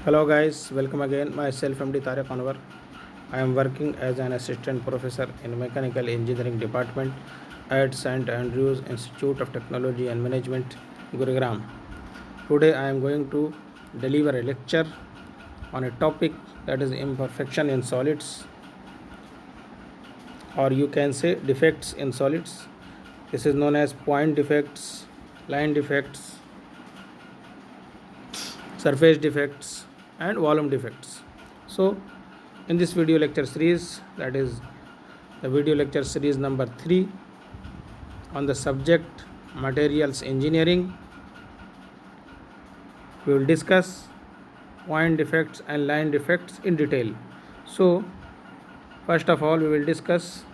Hello guys, welcome again. Myself MD Tariq Anwar. I am working as an assistant professor in mechanical engineering department at St Andrews Institute of Technology and Management, Gurugram. Today I am going to deliver a lecture on a topic that is imperfection in solids, or you can say defects in solids. This is known as point defects, line defects, surface defects and volume defects. So in this video lecture series, that is the video lecture series number 3 on the subject materials engineering, we will discuss point defects and line defects in detail. So first of all, we will discuss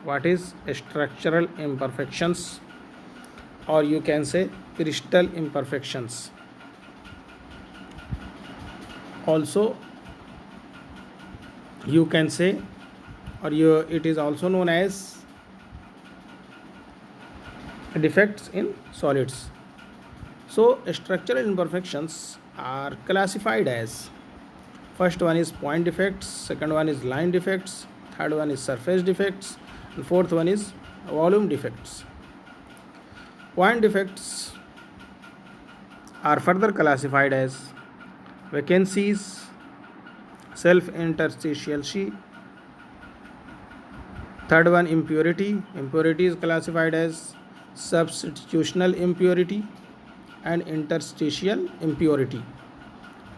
what is structural imperfections, or you can say crystal imperfections. Also you can say, it is also known as defects in solids. So structural imperfections are classified as: first one is point defects, second one is line defects, third one is surface defects, and fourth one is volume defects. Point defects are further classified as vacancies, self interstitial sheet. Third one, impurity. Impurity is classified as substitutional impurity and interstitial impurity.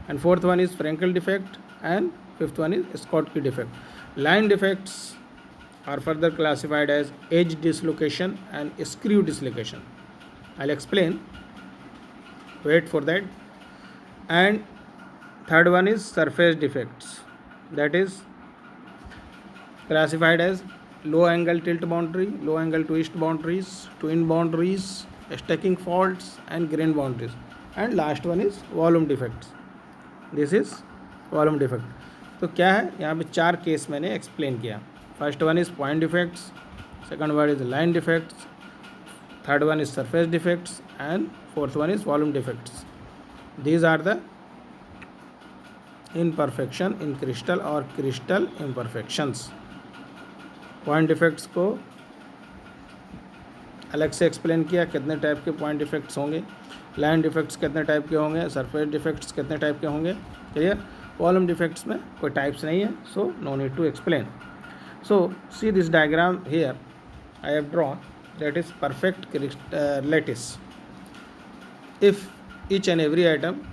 And fourth one is Frankel defect, and fifth one is Schottky defect. Line defects are further classified as edge dislocation and screw dislocation. I'll explain. Wait for that. And third one is surface defects, that is classified as low angle tilt boundary, low angle twist boundaries, twin boundaries, stacking faults and grain boundaries. And last one is volume defects. This is volume defect. तो क्या है, यहाँ पे 4 case मैंने explain किया. First one is point defects, second one is line defects, third one is surface defects and fourth one is volume defects. These are the imperfection in crystal और crystal imperfections. Point defects को अलग से explain किया, कितने type के point defects होंगे, line defects कितने type के होंगे, सरफेस डिफेक्ट्स कितने टाइप के होंगे. क्लियर. वॉल्यूम डिफेक्ट्स में कोई टाइप्स नहीं है, so no need to explain. So see this diagram here I have drawn, that is perfect lattice. If each and every atom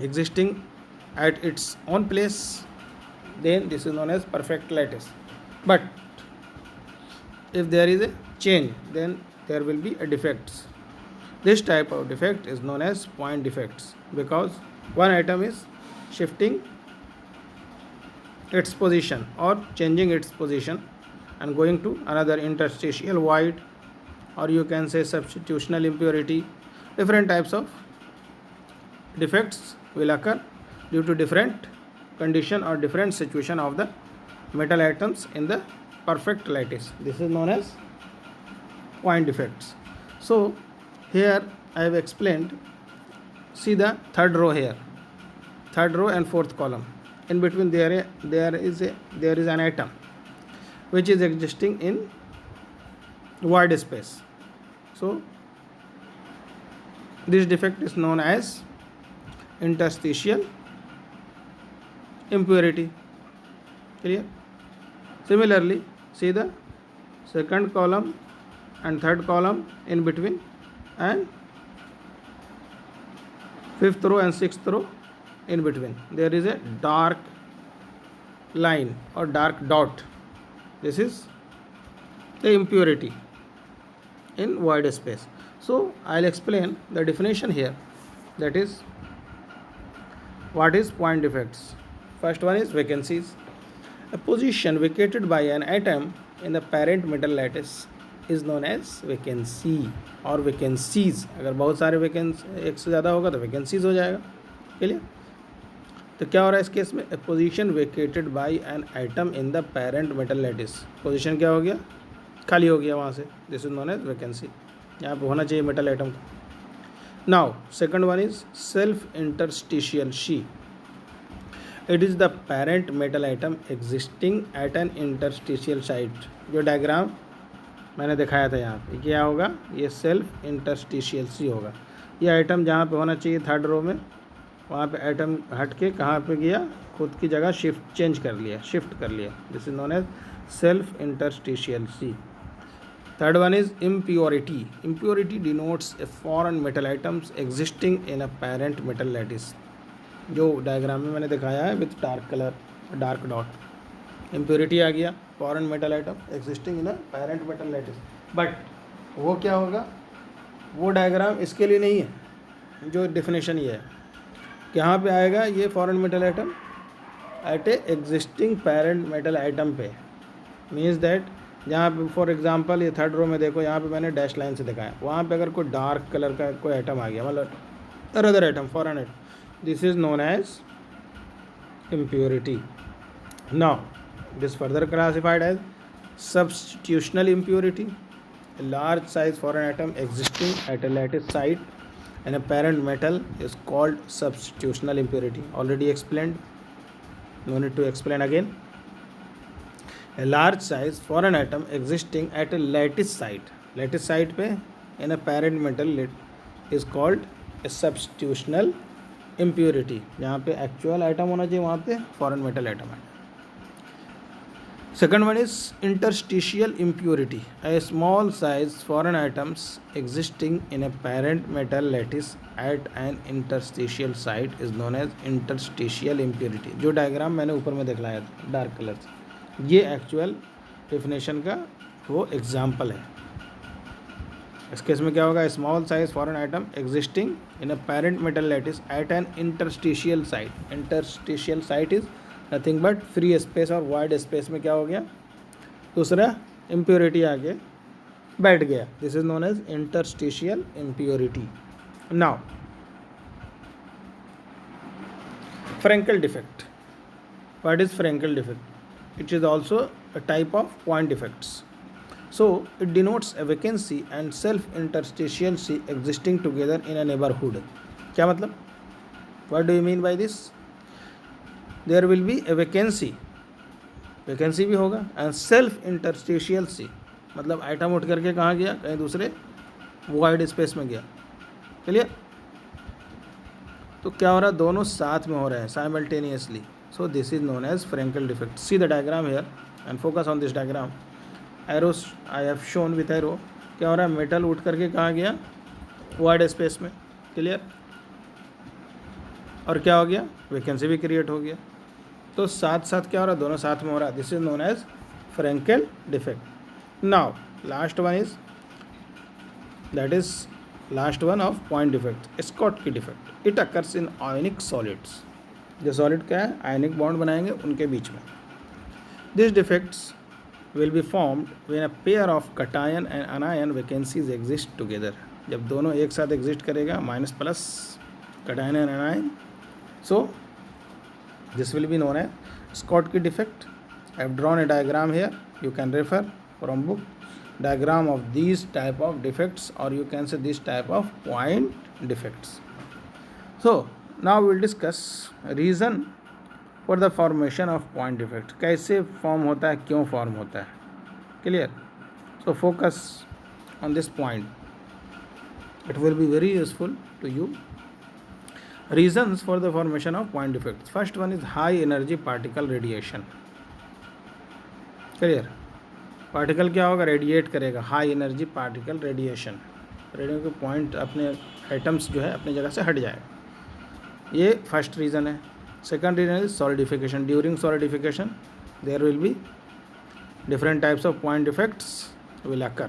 existing at its own place, then this is known as perfect lattice. But if there is a change, then there will be a defects. This type of defect is known as point defects, because one atom is shifting its position or changing its position and going to another interstitial void, or you can say substitutional impurity. Different types of defects will occur due to different condition or different situation of the metal atoms in the perfect lattice. This is known as point defects. So here I have explained. See the third row here, third row and fourth column. In between there is an atom which is existing in void space. So this defect is known as interstitial impurity. Clear. Similarly, see the second column and third column in between, and fifth row and sixth row in between, there is a dark line or dark dot. This is the impurity in void space. So I'll explain the definition here, that is what is point defects. First one is vacancies. A position vacated by an atom in the parent metal lattice is known as vacancy और vacancies. अगर बहुत सारे vacancy एक से ज़्यादा होगा तो vacancies हो जाएगा. क्लियर. तो क्या हो रहा है इस केस में, a position vacated by an atom in the parent metal lattice. Position क्या हो गया, खाली हो गया वहाँ से. This is known as vacancy. यहाँ पे होना चाहिए metal atom. Now second one is self interstitial शी. It is the parent metal atom existing at an interstitial site. जो डायग्राम मैंने दिखाया था यहाँ पे, क्या होगा, ये सेल्फ इंटरस्टिशियल सी होगा। ये आइटम जहाँ पे होना चाहिए थर्ड रो में, वहाँ पे आइटम हट के कहाँ पे गया, खुद की जगह शिफ्ट कर लिया। This is known as self interstitial सी। Third one is impurity. Impurity denotes a foreign metal atoms existing in a parent metal lattice. जो डायग्राम में मैंने दिखाया है with dark colour, dark dot, impurity आ गया, foreign metal atom existing in a parent metal lattice. But वो क्या होगा, वो डायग्राम इसके लिए नहीं है। जो डेफिनेशन ये है, कहाँ पे आएगा ये फॉरेन मेटल आइटम, एट ए एग्जिस्टिंग पेरेंट मेटल आइटम पे। मीन्स दैट जहाँ पे फॉर एग्जांपल ये थर्ड रो में देखो, यहाँ पे मैंने डैश लाइन से दिखाया, वहाँ पे अगर कोई डार्क कलर का कोई आइटम आ गया, मतलब other item, foreign item, this is known as impurity. Now it is further classified as substitutional impurity. A large size foreign atom existing at a lattice site and a parent metal is called substitutional impurity. Already explained, no need to explain again. A large size foreign atom existing at a lattice site पे in a parent metal is called a substitutional impurity. जहाँ पे actual item होना चाहिए वहाँ पे foreign metal item है। Second one is interstitial impurity. A small size foreign items existing in a parent metal lattice at an interstitial site is known as interstitial impurity. जो diagram मैंने ऊपर में दिखलाया था डार्क कलर से, ये actual definition का वो एग्जाम्पल है। इस केस में क्या होगा, small size foreign item existing in a parent metal lattice at an interstitial site. Interstitial site is nothing but free space और वाइड स्पेस में क्या हो गया, दूसरा इम्प्योरिटी आके बैठ गया। This is known as interstitial impurity. Now Frenkel defect. What is Frenkel defect? It is also a type of point defects. So it denotes a vacancy and self-interstitiality existing together in a neighborhood. क्या मतलब? What do you mean by this? There will be a vacancy भी होगा, and self-interstitiality मतलब item उठ करके कहाँ गया, कहीं दूसरे वाइड स्पेस में गया। क्लियर? तो क्या हो रहा है, दोनों साथ में हो रहे हैं simultaneously. So this is known as Frenkel defect. See the diagram here and focus on this diagram. Arrows I have shown with arrow. क्या हो रहा है, मेटल उठ करके कहाँ गया, वाइड स्पेस में. क्लियर? और क्या हो गया, वैकेंसी भी क्रिएट हो गया. तो साथ साथ क्या हो रहा है, दोनों साथ में हो रहा है. This is known as Frenkel defect. Now last one is that is last one of point defect, Schottky defect. It occurs in ionic solids. जो सॉलिड क्या है, आयनिक बॉन्ड बनाएंगे उनके बीच में. This defects will be formed when a pair of cation and anion vacancies exist together. जब दोनों एक साथ एग्जिस्ट करेगा, minus plus cation and anion, so this will be known as Schottky defect. I have drawn a diagram here, you can refer from book diagram of these type of defects, or you can say this type of point defects. So now we will discuss reason for the formation of point defect. कैसे form होता है, क्यों form होता है. Clear? So focus on this point, it will be very useful to you. Reasons for the formation of point defect. First one is high energy particle radiation. Clear? Particle क्या होगा, radiate करेगा. High energy particle radiation, radio के point अपने items जो है अपनी जगह से हट जाएगा. ये फर्स्ट रीज़न है. Second reason is solidification. During solidification, there will be different types of point defects will occur.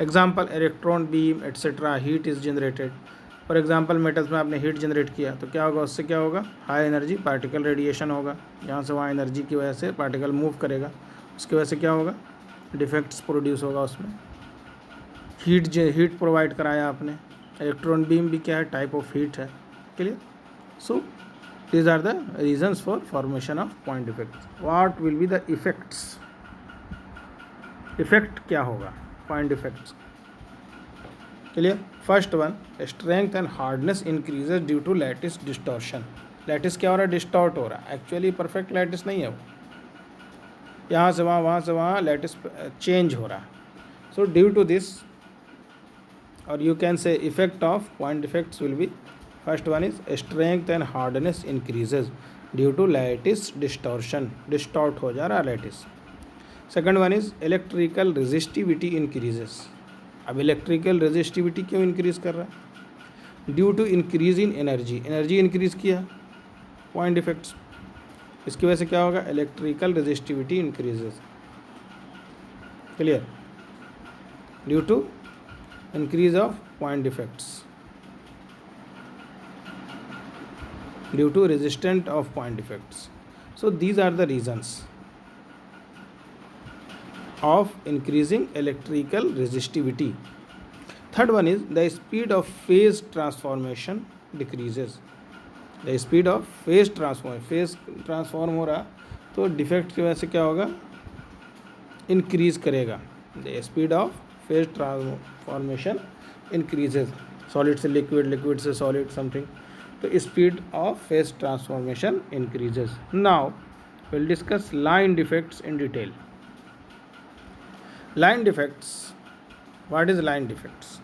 Example, electron beam etc. Heat is generated. For example, metals में आपने हीट जनरेट किया तो क्या होगा, उससे क्या होगा, हाई एनर्जी पार्टिकल रेडिएशन होगा. यहाँ से वहाँ एनर्जी की वजह से पार्टिकल मूव करेगा, उसकी वजह से क्या होगा, डिफेक्ट्स प्रोड्यूस होगा उसमें. हीट प्रोवाइड कराया आपने. इलेक्ट्रॉन बीम भी क्या है, टाइप ऑफ हीट है. Clear? So these are the reasons for formation of point defects. What will be the effects? Effect क्या होगा point defects? Clear? First one, strength and hardness increases due to lattice distortion. Lattice क्या हो रहा है, distort हो रहा है, actually perfect lattice नहीं है वो, यहाँ से वहाँ, वहाँ से वहाँ लैटिस चेंज हो रहा है. So due to this, or you can say effect of point defects will be, first one is strength and hardness increases due to lattice distortion, distort हो जा रहा है lattice. Second one is electrical resistivity increases. अब electrical resistivity क्यों increase कर रहा है, due to increase in energy, energy increase किया, पॉइंट डिफेक्ट्स, इसकी वजह से क्या होगा, electrical resistivity increases. Clear, due to increase of point defects, due to resistance of point defects. So these are the reasons of increasing electrical resistivity. Third one is the speed of phase transformation decreases. The speed of phase transform हो रहा, तो defect की वजह से क्या होगा, increase करेगा. The speed of phase transformation increases, solid से लिक्विड, लिक्विड से सॉलिड समथिंग, तो speed of phase transformation increases. Now will discuss line defects in detail. Line defects, what is line defects,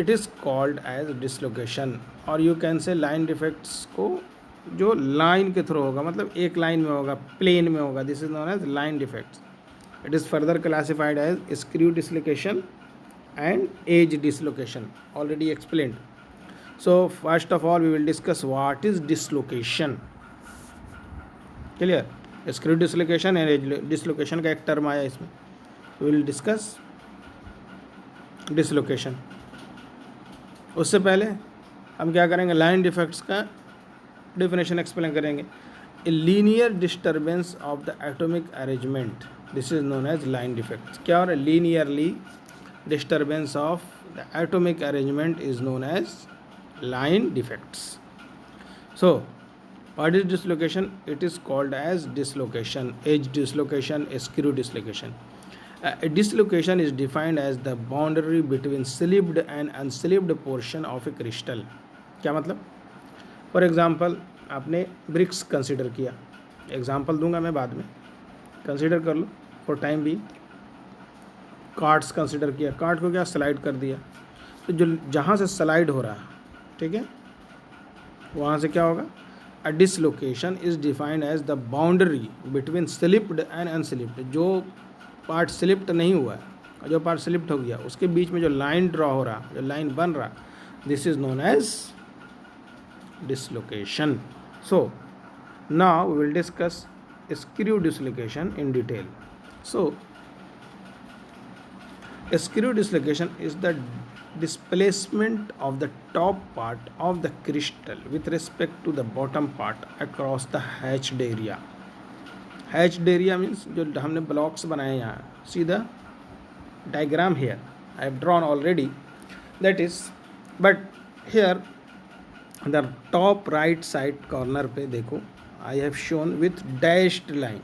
it is called as dislocation, और you can say line defects को जो line के through होगा, मतलब एक line में होगा, plane में होगा, this is known as line defects. It is further classified as screw dislocation and edge dislocation, already explained. So first of all we will discuss what is dislocation. Clear, screw dislocation and edge dislocation का एक term आया इसमें. We will discuss dislocation. उससे पहले हम क्या करेंगे, line defects का डेफिनेशन एक्सप्लेन करेंगे. A linear disturbance of the atomic arrangement, this is known as line defects. क्या हो रहा है, linearly disturbance of the atomic arrangement is known as line defects. So what is dislocation, it is called as dislocation, edge dislocation, screw dislocation. A dislocation is defined as the boundary between slipped and unslipped portion of a crystal. क्या मतलब, for example आपने BRICS consider किया, example दूंगा मैं बाद में, consider कर लो for time भी. कार्ड्स कंसिडर किया, कार्ड को क्या स्लाइड कर दिया, तो जो जहाँ से स्लाइड हो रहा है, ठीक है, वहाँ से क्या होगा, a dislocation is defined as the boundary between slipped and unslipped. जो पार्ट स्लिप्ड नहीं हुआ है और जो पार्ट स्लिप्ड हो गया, उसके बीच में जो लाइन ड्रॉ हो रहा, जो लाइन बन रहा, this is known as dislocation. So now we will discuss screw dislocation in detail. So screw dislocation is the displacement of the top part of the crystal with respect to the bottom part across the hatched area. Hatched area means जो हमने blocks बनाए यहाँ, see the diagram here I have drawn already, that is, but here the top right side corner पे देखो, I have shown with dashed line.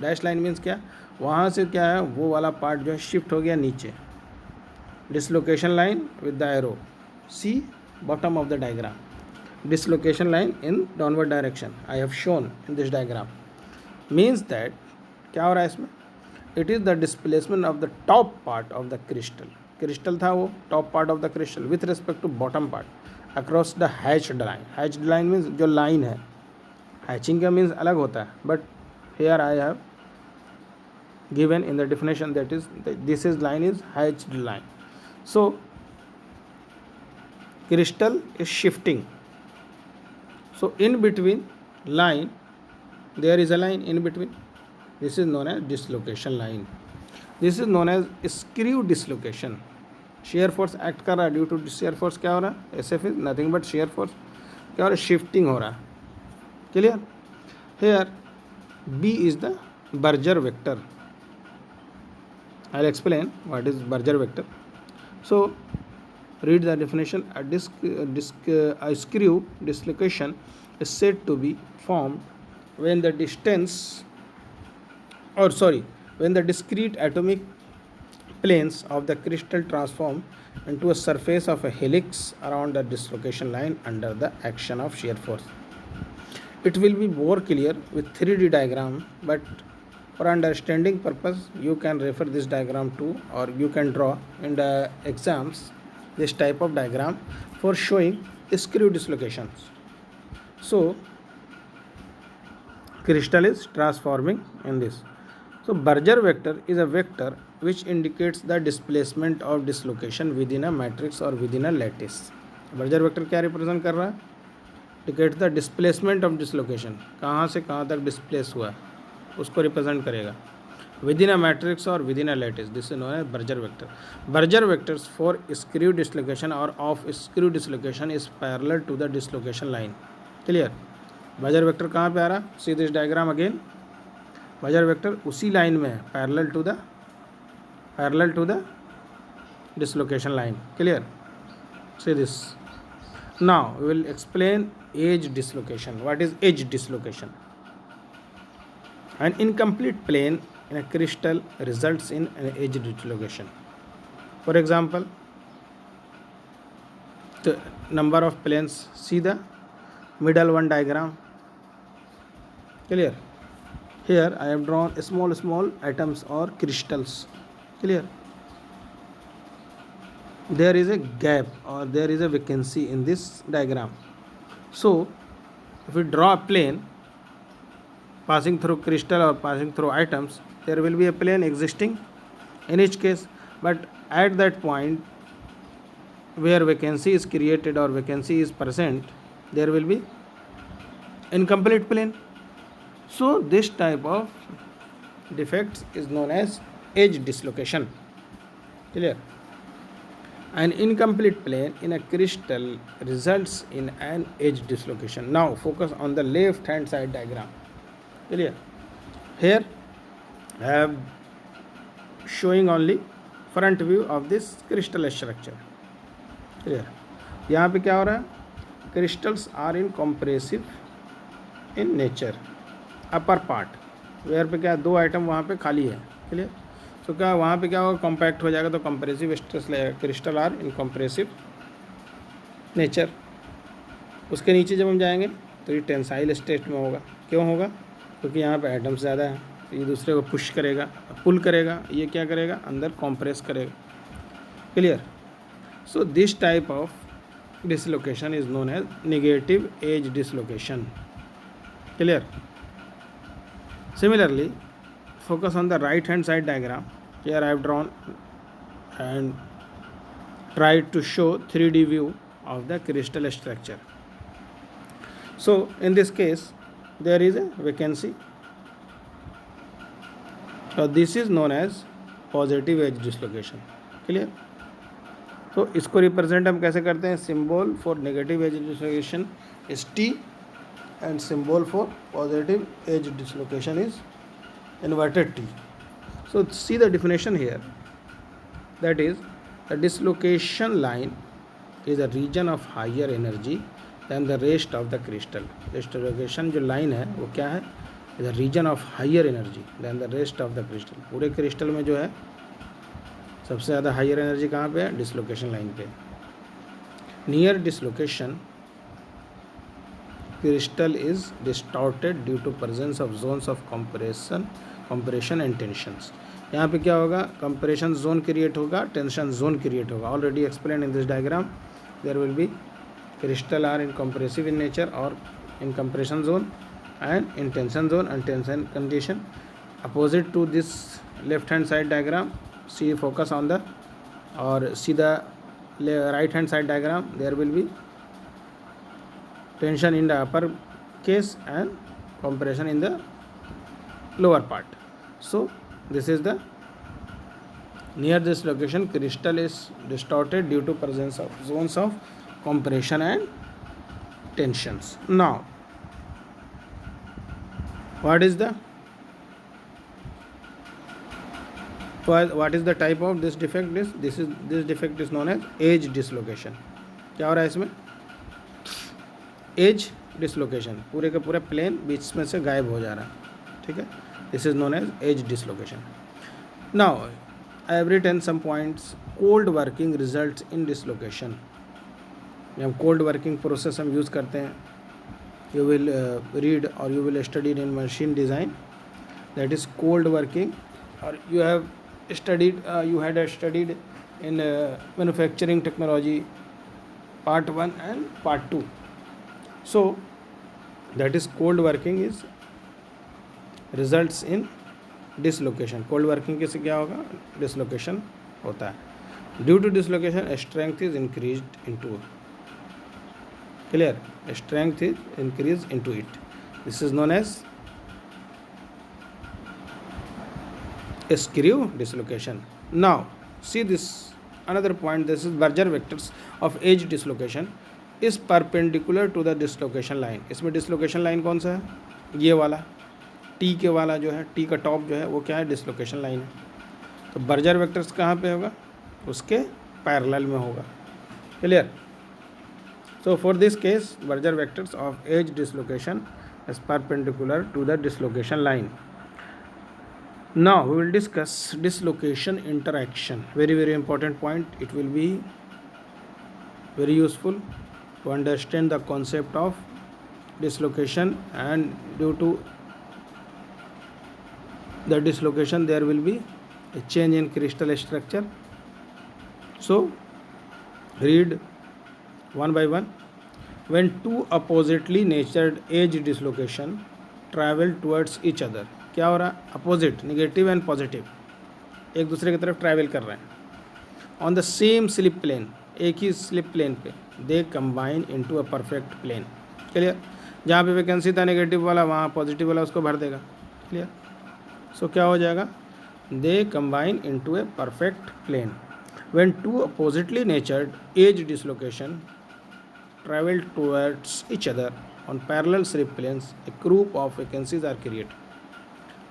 Dashed line means क्या, वहाँ से क्या है, वो वाला पार्ट जो है शिफ्ट हो गया नीचे. Dislocation line with the arrow, see bottom of the diagram, dislocation line in downward direction I have shown in this diagram. Means that क्या हो रहा है इसमें, it is the displacement of the top part of the crystal. Crystal था वो, top part of the crystal with respect to bottom part across the hatched line. Hatched line means जो line है, hatching का means अलग होता है, but here I have given in the definition, that is this is line is hatched line. So crystal is shifting, so in between line there is a line in between, this is known as dislocation line. This is known as screw dislocation. Shear force act कर रहा है, due to share force क्या हो रहा है, S F is nothing but shear force, क्या हो रहा है, शिफ्टिंग हो रहा है. Clear, here B is the Burgers vector. I will explain what is Burgers vector. So read the definition. A screw dislocation is said to be formed when the discrete atomic planes of the crystal transform into a surface of a helix around the dislocation line under the action of shear force. It will be more clear with 3D diagram, but for understanding purpose you can refer this diagram to, or you can draw in the exams this type of diagram for showing screw dislocations. So crystal is transforming in this. So Berger vector is a vector which indicates the displacement of dislocation within a matrix or within a lattice. Berger vector क्या represent कर रहा है? Indicate the displacement of dislocation, कहाँ से कहाँ तक displace हुआ है उसको रिप्रेजेंट करेगा within a matrix or within a lattice. This is known as Berger vector. Berger vectors for screw dislocation or of screw dislocation is parallel to the dislocation line. Clear? Berger vector कहाँ पे आ रहा? See this diagram again. Berger vector उसी line में है, parallel to the dislocation line. Clear? See this. Now we will explain edge dislocation. What is edge dislocation? An incomplete plane in a crystal results in an edge dislocation. For example, the number of planes. See the middle one diagram. Clear? Here I have drawn small atoms or crystals. Clear? There is a gap or there is a vacancy in this diagram. So if we draw a plane passing through crystal or passing through atoms, there will be a plane existing in each case, but at that point where vacancy is created or vacancy is present, there will be incomplete plane. So this type of defects is known as edge dislocation. Clear? An incomplete plane in a crystal results in an edge dislocation. Now focus on the left hand side diagram. Clear? Here I have showing only front view of this crystal structure. Clear? यहाँ पे क्या हो रहा है? Crystals are in compressive in nature. Upper part वेयर पे क्या दो आइटम वहाँ पे खाली है. क्लियर? तो क्या वहाँ पे क्या होगा? कॉम्पैक्ट हो जाएगा तो कंप्रेसिव स्ट्रेस लगेगा. Crystal are in compressive nature. उसके नीचे जब हम जाएंगे तो ये टेंसाइल स्टेट में होगा. क्यों होगा? क्योंकि यहाँ पे एटम्स ज़्यादा है, तो ये दूसरे को पुश करेगा, पुल करेगा, ये क्या करेगा? अंदर कॉम्प्रेस करेगा. Clear? So this type of dislocation is known as negative edge dislocation. Clear? Similarly, focus on the right hand side diagram. Here I have drawn and tried to show 3D view of the crystal structure. So in this case there is a vacancy. So this is known as positive edge dislocation. Clear? तो इसको represent हम कैसे करते हैं? Symbol for negative edge dislocation is T and symbol for positive edge dislocation is inverted T. So see the definition here, that is the dislocation line is a region of higher energy than the rest of the crystal. Dislocation जो line है वो क्या है? is a region of higher energy than the rest of the crystal. पूरे crystal में जो है सबसे ज़्यादा हायर एनर्जी कहाँ पे है? डिसलोकेशन लाइन पे. Near dislocation crystal is distorted due to presence of zones of compression and tensions. यहाँ पे क्या होगा? compression zone create होगा, tension zone create होगा. Already explained in this diagram. There will be crystal are in compressive in nature or in compression zone and in tension zone and tension condition. Opposite to this left hand side diagram, see focus on the or see the right hand side diagram. There will be tension in the upper case and compression in the lower part. So this is the near this location crystal is distorted due to presence of zones of compression and tensions. Now what is the type of this defect? This defect is known as edge dislocation. क्या हो रहा है इसमें? Edge dislocation. पूरे का पूरा plane बीच में से गायब हो जा रहा है. ठीक है? This is known as edge dislocation. Now I have written some points. Cold working results in dislocation. जब कोल्ड वर्किंग प्रोसेस हम यूज़ करते हैं you will read or you will study in machine design, that is cold working, or you have studied you had studied in manufacturing technology part 1 and part 2. So that is cold working is results in dislocation. cold working के से क्या होगा, dislocation होता है. Due to dislocation strength is increased into, clear, strength is increased into it. This is known as screw dislocation. Now see this another point. This is Berger vectors of edge dislocation is perpendicular to the dislocation line. इसमें dislocation line कौन सा है, ये वाला T के वाला जो है, T का टॉप जो है वो क्या है, dislocation line है. तो बर्जर वेक्टर्स कहाँ पे होगा, उसके पैरेलल में होगा. Clear. So for this case, Berger vectors of edge dislocation is perpendicular to the dislocation line. Now we will discuss dislocation interaction. Very very important point. It will be very useful to understand the concept of dislocation, and due to the dislocation there will be a change in crystal structure. So read one by one. When two oppositely natured edge dislocation travel towards each other, क्या हो रहा है, opposite, negative and positive एक दूसरे की तरफ travel कर रहे हैं. On the same slip plane, एक ही स्लिप प्लेन पे, they combine into a perfect plane. Clear. जहाँ पे वैकेंसी था नेगेटिव वाला, वहाँ पॉजिटिव वाला उसको भर देगा. क्लियर. सो क्या हो जाएगा, they combine into a perfect plane. When two oppositely natured edge dislocation travel towards each other on parallel slip planes, a group of vacancies are created.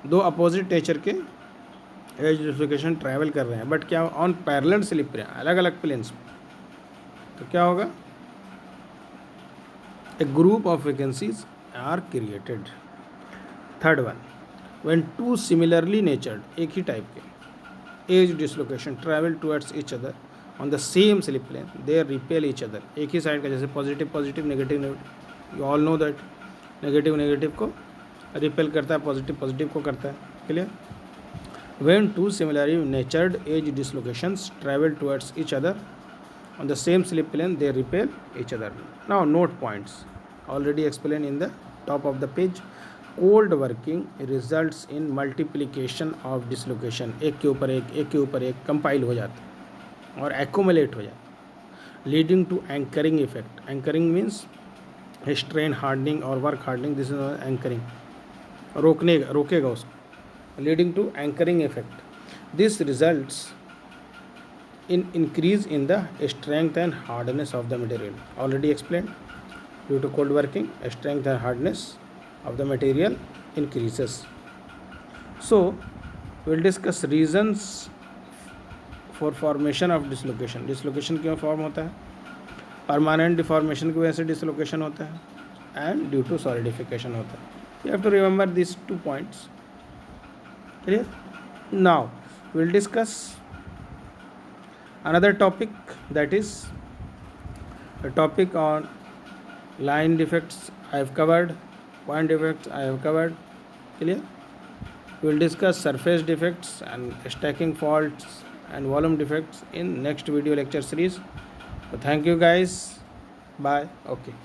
दो अपोजिट नेचर के एज डिसलोकेशन ट्रैवल कर रहे हैं, but क्या on parallel slip plane, अलग अलग planes में, तो क्या होगा, a group of vacancies are created. Third one, when two similarly natured, एक ही टाइप के edge dislocation travel towards each other on the same slip plane, they repel each other. एक ही साइड का, जैसे positive positive negative negative, you all know that negative negative को repel करता है, positive positive को करता है. Clear. when two similarly natured edge dislocations travel towards each other on the same slip plane, they repel each other. Now note points already explained in the top of the page. Cold working results in multiplication of dislocation, एक के ऊपर एक compile हो जाता है और accumulate हो जाता है, leading to anchoring effect. Anchoring means strain hardening और work hardening. This is anchoring, रोकेगा उसको, leading to anchoring effect. This results in increase in the strength and hardness of the material. Already explain. Due to cold working strength and hardness of the material increases. So we will discuss reasons for formation of dislocation. dislocation क्यों form होता है, permanent deformation की वजह से dislocation होता है, and due to solidification होता है. You have to remember this 2 points. Clear. Now we will discuss another topic, that is a topic on line defects. I have covered. Point defects I have covered. Clear. We will discuss surface defects and stacking faults and volume defects in next video lecture series. So thank you guys. Bye. Okay.